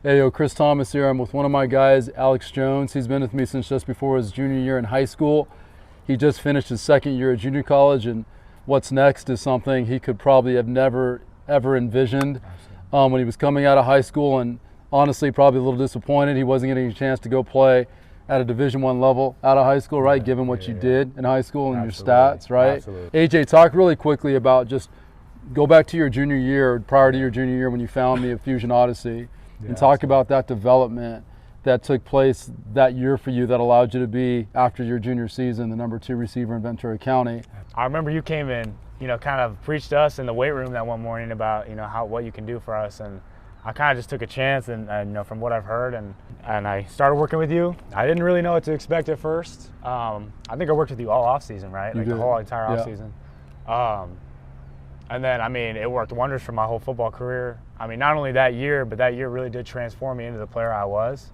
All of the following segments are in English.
Hey, yo, Chris Thomas here. I'm with one of my guys, Alex Jones. He's been with me since just before his junior year in high school. He just finished his second year at junior college, and what's next is something he could probably have never, ever envisioned when he was coming out of high school, and honestly, probably a little disappointed he wasn't getting a chance to go play at a Division I level out of high school, right? Given what you did in high school and your stats, right? Absolutely. AJ, talk really quickly about just go back to your junior year, prior to your junior year when you found me at Fusion Odyssey, and talk about that development that took place that year for you that allowed you to be, after your junior season, the #2 receiver in Ventura County. I remember you came in, kind of preached to us in the weight room that one morning about, what you can do for us, and I kind of just took a chance, and from what I've heard, and I started working with you. I didn't really know what to expect at first. I think I worked with you all off season, right? You like did. the whole entire off season. And then, it worked wonders for my whole football career. Not only that year, but that year really did transform me into the player I was.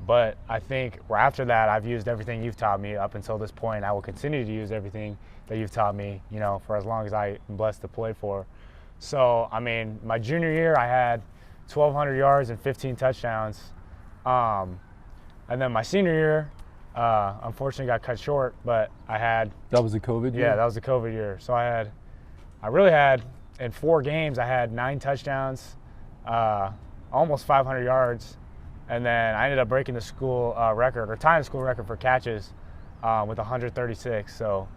But I think after that, I've used everything you've taught me up until this point. I will continue to use everything that you've taught me, for as long as I am blessed to play for. So, my junior year, I had 1,200 yards and 15 touchdowns. And then my senior year, unfortunately got cut short, but I had... That was the COVID year? Yeah, that was the COVID year. So I really had, in 4 games, I had 9 touchdowns, almost 500 yards, and then I ended up breaking the school record, or tying the school record for catches with 136. So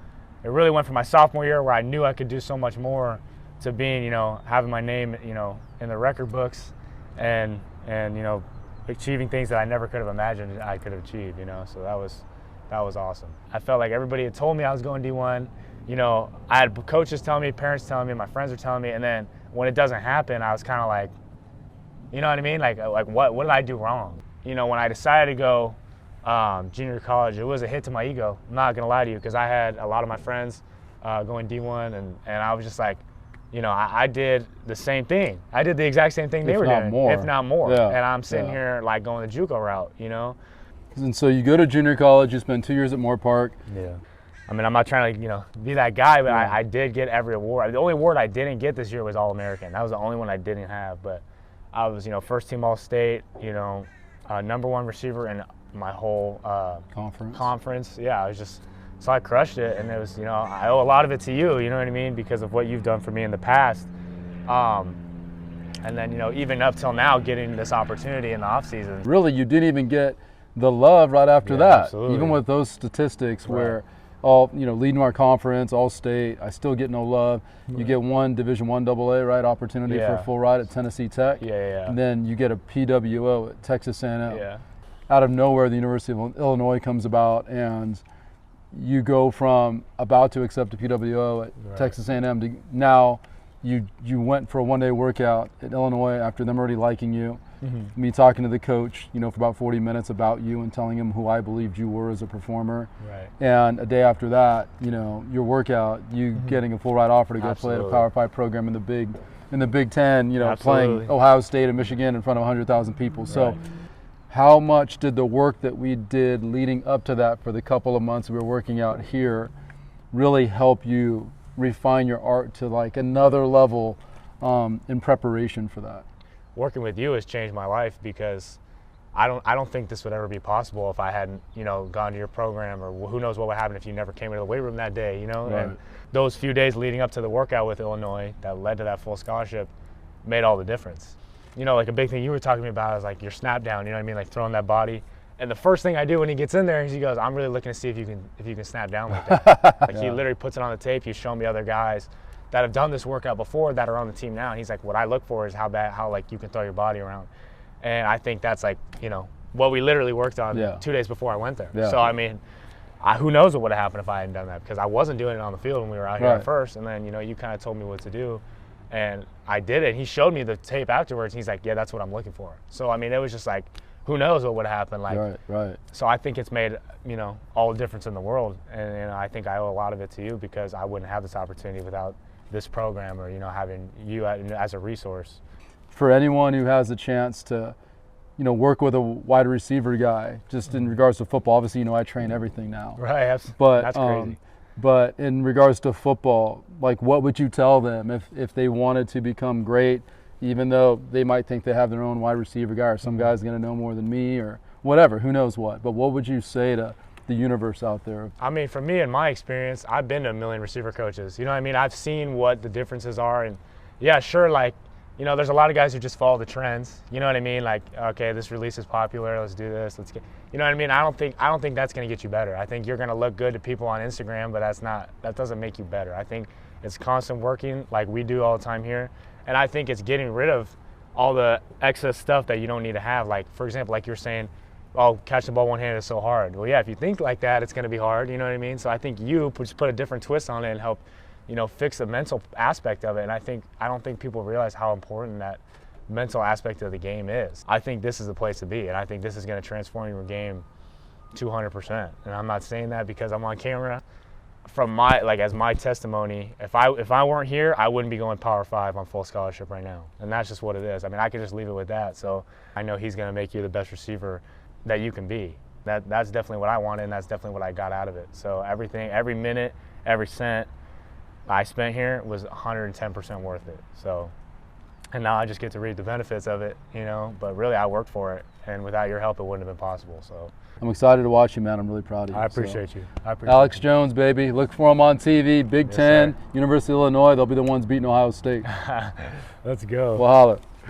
it really went from my sophomore year, where I knew I could do so much more, to being, having my name, in the record books, and achieving things that I never could have imagined I could have achieved. So that was awesome. I felt like everybody had told me I was going D1. I had coaches telling me, parents telling me, my friends were telling me, and then when it doesn't happen, I was kind of like, you know what I mean? Like what did I do wrong? When I decided to go junior college, it was a hit to my ego. I'm not gonna lie to you, because I had a lot of my friends going D1, and I was just like, I did the same thing. I did the exact same thing they were doing, if not more. Yeah. And I'm sitting here like going the JUCO route, And so you go to junior college, you spend 2 years at Moore Park. Yeah. I'm not trying to, be that guy, but I did get every award. The only award I didn't get this year was All-American. That was the only one I didn't have. But I was, first team All-State, #1 receiver in my whole conference. Yeah, I was just, so I crushed it. And it was, I owe a lot of it to you, you know what I mean, because of what you've done for me in the past. And then, even up till now, getting this opportunity in the offseason. Really, you didn't even get the love right after that. Absolutely. Even with those statistics where leading our conference, All-State, I still get no love. You get one Division I AA, right, opportunity for a full ride at Tennessee Tech. And then you get a PWO at Texas A&M. Out of nowhere, the University of Illinois comes about, and you go from about to accept a PWO at Texas A&M to now you went for a one-day workout at Illinois after them already liking you. Me talking to the coach, for about 40 minutes about you and telling him who I believed you were as a performer. And a day after that, your workout, you getting a full ride offer to go play at a Power 5 program in the Big Ten, playing Ohio State and Michigan in front of 100,000 people. So how much did the work that we did leading up to that for the couple of months we were working out here really help you refine your art to like another level in preparation for that? Working with you has changed my life, because I don't think this would ever be possible if I hadn't, gone to your program, or who knows what would happen if you never came into the weight room that day, And those few days leading up to the workout with Illinois that led to that full scholarship made all the difference. Like a big thing you were talking to me about is like your snap down, like throwing that body. And the first thing I do when he gets in there is he goes, I'm really looking to see if you can snap down like that. Like he literally puts it on the tape. He's shown me other guys that have done this workout before that are on the team now. And he's like, what I look for is how you can throw your body around. And I think that's like, what we literally worked on 2 days before I went there. So, who knows what would have happened if I hadn't done that, because I wasn't doing it on the field when we were out here at first. And then, you kind of told me what to do. And I did it. He showed me the tape afterwards. And he's like, yeah, that's what I'm looking for. So, it was just like, who knows what would have happened. Like, So I think it's made, all the difference in the world. And I think I owe a lot of it to you, because I wouldn't have this opportunity without this program, or having you as a resource. For anyone who has a chance to work with a wide receiver guy, just in regards to football, obviously I train everything now, but that's crazy. But in regards to football, like, what would you tell them if they wanted to become great even though they might think they have their own wide receiver guy, or some guy's going to know more than me, or whatever, who knows what. But what would you say to the universe out there? I mean, for me, in my experience, I've been to a million receiver coaches. You know what I mean? I've seen what the differences are. And yeah, sure, like, you know, there's a lot of guys who just follow the trends. You know what I mean? Like, okay, this release is popular, let's do this, let's get, you know what I mean? I don't think that's going to get you better. I think you're going to look good to people on Instagram, but that doesn't make you better. I think it's constant working like we do all the time here. And I think it's getting rid of all the excess stuff that you don't need to have. Like, for example, like you're saying, oh, catching the ball one-handed is so hard. Well, yeah, if you think like that, it's going to be hard, you know what I mean? So I think you just put a different twist on it and help, you know, fix the mental aspect of it. And I don't think people realize how important that mental aspect of the game is. I think this is the place to be, and I think this is going to transform your game 200%. And I'm not saying that because I'm on camera. From my, like, as my testimony, if I weren't here, I wouldn't be going Power 5 on full scholarship right now. And that's just what it is. I mean, I could just leave it with that. So I know he's going to make you the best receiver that you can be. That's definitely what I wanted, and that's definitely what I got out of it. So everything, every minute, every cent I spent here was 110% worth it. So, and now I just get to reap the benefits of it, you know, but really I worked for it, and without your help it wouldn't have been possible. So I'm excited to watch you, man. I'm really proud of you. I appreciate you. I appreciate Alex Jones, baby. Look for him on TV, Big Ten, sir. University of Illinois. They'll be the ones beating Ohio State. Let's go. We'll holler.